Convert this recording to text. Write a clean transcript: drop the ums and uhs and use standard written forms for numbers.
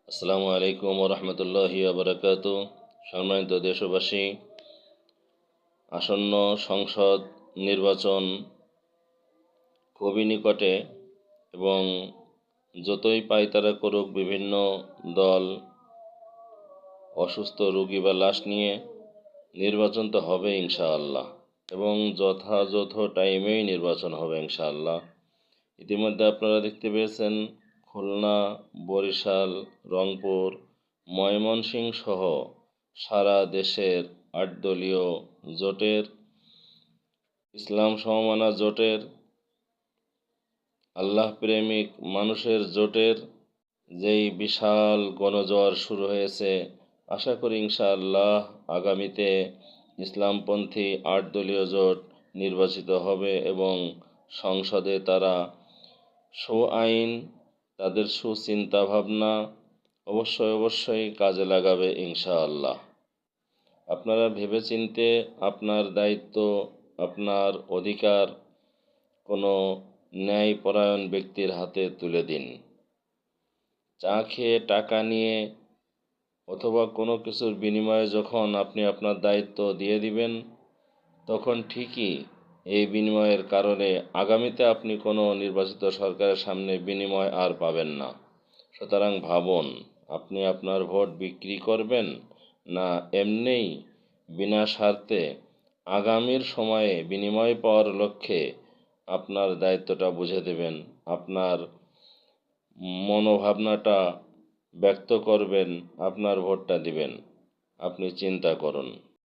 আসসালামু আলাইকুম রহমতুল্লাহি বারাকাতু। সম্মানিত দেশবাসী, আসন্ন সংসদ নির্বাচন খুবই নিকটে এবং যতই পায়তারা করুক বিভিন্ন দল অসুস্থ রোগী বা লাশ নিয়ে, নির্বাচন তো হবে ইনশাআল্লাহ এবং যথাযথ টাইমেই নির্বাচন হবে ইনশাআল্লাহ। ইতিমধ্যে আপনারা দেখতে পেয়েছেন খুলনা, বরিশাল, রংপুর, ময়মনসিংহ সহ সারা দেশের ৮ দলীয় জোটের, ইসলাম সমমানা জোটের, আল্লাহ প্রেমিক মানুষের জোটের যেই বিশাল গণজোয়ার শুরু হয়েছে, আশা করি ইনশাআল্লাহ আগামীতে ইসলামপন্থী ৮ দলীয় জোট নির্বাচিত হবে এবং সংসদে তারা আইন, তাদের সুচিন্তা ভাবনা অবশ্যই কাজে লাগাবে ইনশাআল্লাহ। আপনারা ভেবেচিন্তে আপনার দায়িত্ব, আপনার অধিকার কোনো ন্যায়পরায়ণ ব্যক্তির হাতে তুলে দিন। চা খেয়ে টাকা নিয়ে অথবা কোনো কিছুর বিনিময়ে যখন আপনি আপনার দায়িত্ব দিয়ে দিবেন, তখন ঠিকই এই বিনিময়ের কারণে আগামীতে আপনি কোনো নির্বাচিত সরকারের সামনে বিনিময় আর পাবেন না। সুতরাং ভাবুন, আপনি আপনার ভোট বিক্রি করবেন না এমনিই বিনা স্বার্থে আগামীর সময়ে বিনিময় পাওয়ার লক্ষ্যে আপনার দায়িত্বটা বুঝে দেবেন, আপনার মনোভাবনাটা ব্যক্ত করবেন, আপনার ভোটটা দিবেন। আপনি চিন্তা করুন।